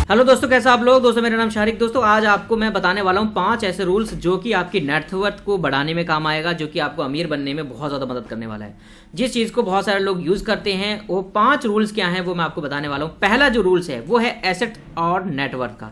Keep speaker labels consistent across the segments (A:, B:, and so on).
A: Hello दोस्तों, कैसे आप लोग। दोस्तों मेरा नाम शारिक। दोस्तों आज आपको मैं बताने वाला हूँ 5 ऐसे रूल्स जो कि आपकी नेटवर्थ को बढ़ाने में काम आएगा, जो कि आपको अमीर बनने में बहुत ज़्यादा मदद करने वाला है। जिस चीज़ को बहुत सारे लोग यूज़ करते हैं, वो 5 रूल्स क्या हैं वो मैं आपको बताने वाला हूँ। पहला जो रूल्स है वो है एसेट और नेटवर्थ का।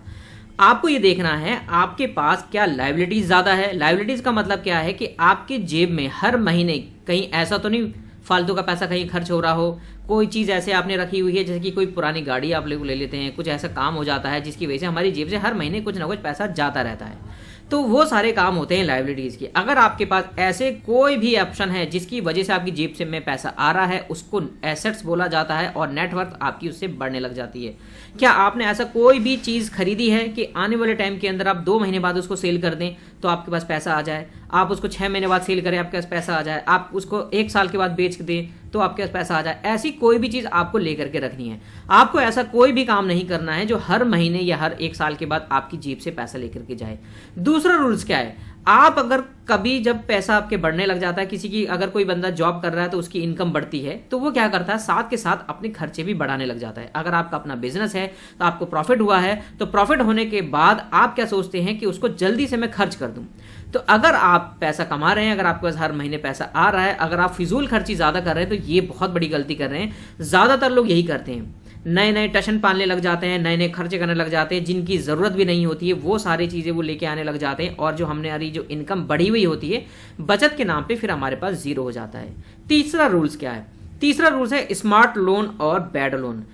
A: आपको ये देखना है आपके पास क्या लायबिलिटीज़ ज़्यादा है। लायबिलिटीज़ का मतलब क्या है कि आपकी जेब में हर महीने कहीं ऐसा तो नहीं फालतू का पैसा कहीं खर्च हो रहा हो, कोई चीज़ ऐसे आपने रखी हुई है जैसे कि कोई पुरानी गाड़ी आप लोग ले लेते हैं, कुछ ऐसा काम हो जाता है जिसकी वजह से हमारी जेब से हर महीने कुछ ना कुछ पैसा जाता रहता है। तो वो सारे काम होते हैं लायबिलिटीज़ की। अगर आपके पास ऐसे कोई भी ऑप्शन है जिसकी वजह से आपकी जेब से में पैसा आ रहा है, उसको एसेट्स बोला जाता है और नेटवर्थ आपकी उससे बढ़ने लग जाती है। क्या आपने ऐसा कोई भी चीज़ खरीदी है कि आने वाले टाइम के अंदर आप 2 महीने बाद उसको सेल कर दें तो आपके पास पैसा आ जाए, आप उसको 6 महीने बाद सेल करें आपके पास पैसा आ जाए, आप उसको 1 साल के बाद बेच दें तो आपके पास पैसा आ जाए। ऐसी कोई भी चीज़ आपको लेकर के रखनी है। आपको ऐसा कोई भी काम नहीं करना है जो हर महीने या हर 1 साल के बाद आपकी जेब से पैसा लेकर के जाए। दूसरा रूल्स क्या है, आप अगर कभी जब पैसा आपके बढ़ने लग जाता है, किसी की अगर कोई बंदा जॉब कर रहा है तो उसकी इनकम बढ़ती है, तो वो क्या करता है साथ के साथ अपने खर्चे भी बढ़ाने लग जाता है। अगर आपका अपना बिजनेस है तो आपको प्रॉफिट हुआ है, तो प्रॉफिट होने के बाद आप क्या सोचते हैं कि उसको जल्दी से मैं खर्च कर दूं। तो अगर आप पैसा कमा रहे हैं, अगर आपके पास हर महीने पैसा आ रहा है, अगर आप फिजूल खर्ची ज़्यादा कर रहे हैं तो ये बहुत बड़ी गलती कर रहे हैं। ज़्यादातर लोग यही करते हैं, नए नए टशन पालने लग जाते हैं, नए नए खर्चे करने लग जाते हैं जिनकी ज़रूरत भी नहीं होती है, वो सारी चीज़ें वो लेके आने लग जाते हैं और जो हमारी जो इनकम बढ़ी हुई होती है बचत के नाम पे फिर हमारे पास ज़ीरो हो जाता है। तीसरा रूल्स क्या है, तीसरा रूल्स है स्मार्ट लोन और बैड लोन।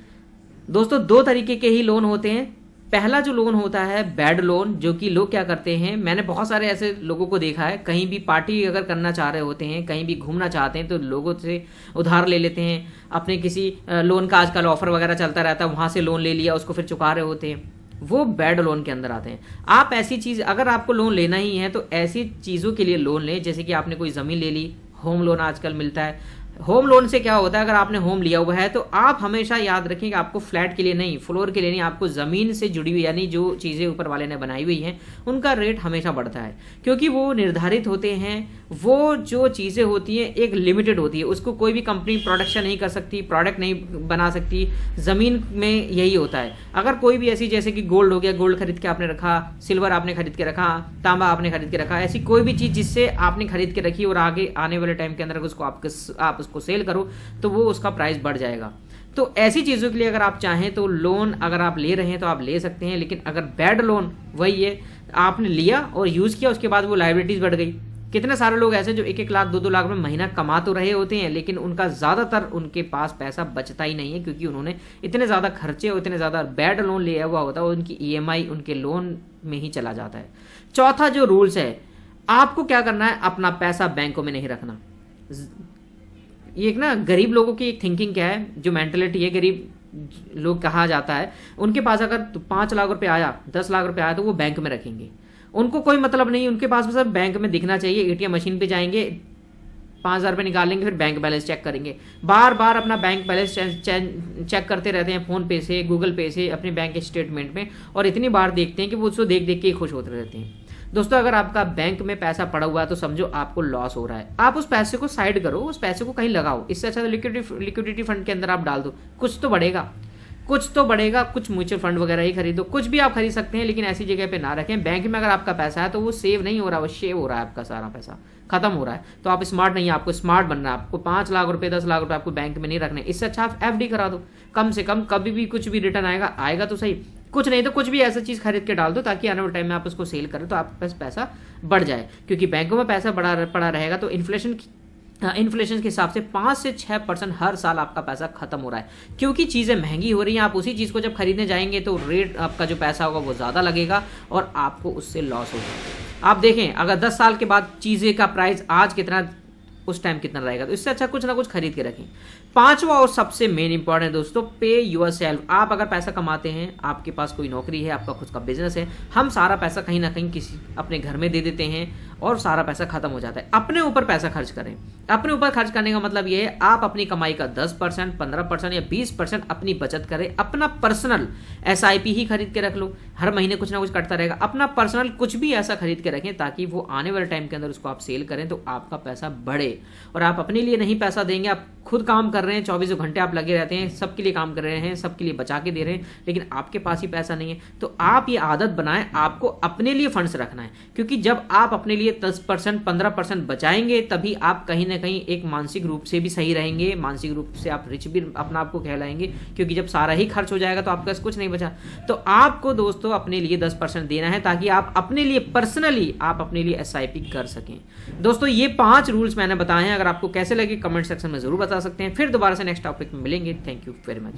A: दोस्तों 2 तरीके के ही लोन होते हैं। पहला जो लोन होता है बैड लोन, जो कि लोग क्या करते हैं, मैंने बहुत सारे ऐसे लोगों को देखा है, कहीं भी पार्टी अगर करना चाह रहे होते हैं, कहीं भी घूमना चाहते हैं तो लोगों से उधार ले लेते हैं। अपने किसी लोन का आजकल ऑफर वगैरह चलता रहता है, वहाँ से लोन ले लिया, उसको फिर चुका रहे होते हैं, वो बैड लोन के अंदर आते हैं। आप ऐसी चीज़, अगर आपको लोन लेना ही है तो ऐसी चीज़ों के लिए लोन लें, जैसे कि आपने कोई ज़मीन ले ली, होम लोन आजकल मिलता है। होम लोन से क्या होता है, अगर आपने होम लिया हुआ है तो आप हमेशा याद रखें कि आपको फ्लैट के लिए नहीं, फ्लोर के लिए नहीं, आपको ज़मीन से जुड़ी हुई यानी जो चीज़ें ऊपर वाले ने बनाई हुई हैं उनका रेट हमेशा बढ़ता है, क्योंकि वो निर्धारित होते हैं। वो जो चीज़ें होती हैं एक लिमिटेड होती है, उसको कोई भी कंपनी प्रोडक्शन नहीं कर सकती, प्रोडक्ट नहीं बना सकती। ज़मीन में यही होता है। अगर कोई भी ऐसी, जैसे कि गोल्ड हो गया, गोल्ड खरीद के आपने रखा, सिल्वर आपने खरीद के रखा, तांबा आपने खरीद के रखा, ऐसी कोई भी चीज़ जिससे आपने खरीद के रखी और आगे आने वाले टाइम के अंदर उसको आप उसको सेल करो तो वो उसका प्राइस बढ़ जाएगा। तो ऐसी चीज़ों के लिए अगर आप चाहें तो लोन अगर आप ले रहे हैं तो आप ले सकते हैं। लेकिन अगर बैड लोन वही है, आपने लिया और यूज़ किया, उसके बाद वो लायबिलिटीज़ बढ़ गई। कितने सारे लोग ऐसे जो 1-1 लाख 2-2 लाख रुपए महीना कमा तो रहे होते हैं, लेकिन उनका ज़्यादातर उनके पास पैसा बचता ही नहीं है, क्योंकि उन्होंने इतने ज़्यादा खर्चे और इतने ज़्यादा बैड लोन लिया हुआ होता है, उनकी EMI उनके लोन में ही चला जाता है। चौथा जो रूल्स है, आपको क्या करना है, अपना पैसा बैंकों में नहीं रखना। ये एक ना गरीब लोगों की एक थिंकिंग क्या है, जो मेंटलिटी है, गरीब लोग कहा जाता है, उनके पास अगर 5 लाख रुपए आया, 10 लाख रुपए आया तो वो बैंक में रखेंगे। उनको कोई मतलब नहीं, उनके पास बस बैंक में दिखना चाहिए। ATM मशीन पे जाएंगे, 5,000 रुपये निकालेंगे, फिर बैंक बैलेंस चेक करेंगे, बार बार अपना बैंक बैलेंस चेक करते रहते हैं, फ़ोन पे से, गूगल पे से, अपने बैंक स्टेटमेंट में, और इतनी बार देखते हैं कि वो उसको देख देख के खुश होते रहते हैं। दोस्तों अगर आपका बैंक में पैसा पड़ा हुआ है तो समझो आपको लॉस हो रहा है। आप उस पैसे को साइड करो, उस पैसे को कहीं लगाओ। इससे अच्छा तो लिक्विडिटी फंड के अंदर आप डाल दो, कुछ तो बढ़ेगा, कुछ तो बढ़ेगा। कुछ म्यूचुअल फंड वगैरह ही खरीदो, कुछ भी आप खरीद सकते हैं, लेकिन ऐसी जगह पे ना रखें। बैंक में अगर आपका पैसा है तो वो सेव नहीं हो रहा, वो शेव हो रहा है, आपका सारा पैसा खत्म हो रहा है। तो आप स्मार्ट नहीं है, आपको स्मार्ट बनना है। आपको 5 लाख रुपए 10 लाख रुपए आपको बैंक में नहीं रखने, इससे अच्छा आप FD करा दो। कम से कम कभी भी कुछ भी रिटर्न आएगा, आएगा तो सही, कुछ नहीं तो कुछ भी ऐसा चीज़ खरीद के डाल दो, ताकि आने वाले टाइम में आप उसको सेल करें तो आपके पास पैसा बढ़ जाए। क्योंकि बैंकों में पैसा पड़ा रहेगा तो इन्फ्लेशन के हिसाब से 5 से 6% हर साल आपका पैसा खत्म हो रहा है, क्योंकि चीज़ें महंगी हो रही हैं। आप उसी चीज़ को जब खरीदने जाएंगे तो रेट आपका जो पैसा होगा वो ज़्यादा लगेगा और आपको उससे लॉस होगा। आप देखें अगर 10 साल के बाद चीज़ें का प्राइस आज कितना, उस टाइम कितना रहेगा, तो इससे अच्छा कुछ ना कुछ खरीद के रखें। 5वां और सबसे मेन इंपॉर्टेंट दोस्तों, पे योर सेल्फ। आप अगर पैसा कमाते हैं, आपके पास कोई नौकरी है, आपका खुद का बिजनेस है, हम सारा पैसा कहीं ना कहीं किसी अपने घर में दे देते हैं और सारा पैसा खत्म हो जाता है। अपने ऊपर पैसा खर्च करें। अपने ऊपर खर्च करने का मतलब ये है आप अपनी कमाई का 10%, 15% या 20% अपनी बचत करें। अपना पर्सनल एसआईपी ही खरीद के रख लो, हर महीने कुछ ना कुछ कटता रहेगा। अपना पर्सनल कुछ भी ऐसा खरीद के रखें ताकि वो आने वाले टाइम के अंदर उसको आप सेल करें तो आपका पैसा बढ़े। और आप अपने लिए नहीं पैसा देंगे, आप खुद काम कर रहे हैं, 24 घंटे आप लगे रहते हैं, सबके लिए काम कर रहे हैं, सबके लिए बचा के दे रहे हैं, लेकिन आपके पास ही पैसा नहीं है। तो आप ये आदत बनाएं, आपको अपने लिए फंड्स रखना है, क्योंकि जब आप अपने लिए 10%, 15% बचाएंगे तभी आप कहीं ना कहीं एक मानसिक रूप से भी सही रहेंगे, मानसिक रूप से आप रिच भी अपना आपको कहलाएंगे, क्योंकि जब सारा ही खर्च हो जाएगा तो आपके पास कुछ नहीं बचा। तो आपको दोस्तों अपने लिए 10% देना है ताकि आप अपने लिए पर्सनली आप अपने लिए एसआईपी कर सकें। दोस्तों ये 5 रूल्स मैंने बताए हैं, अगर आपको कैसे लगे कमेंट सेक्शन में जरूर बता सकते हैं। फिर दोबारा से नेक्स्ट टॉपिक में मिलेंगे। Thank you very much.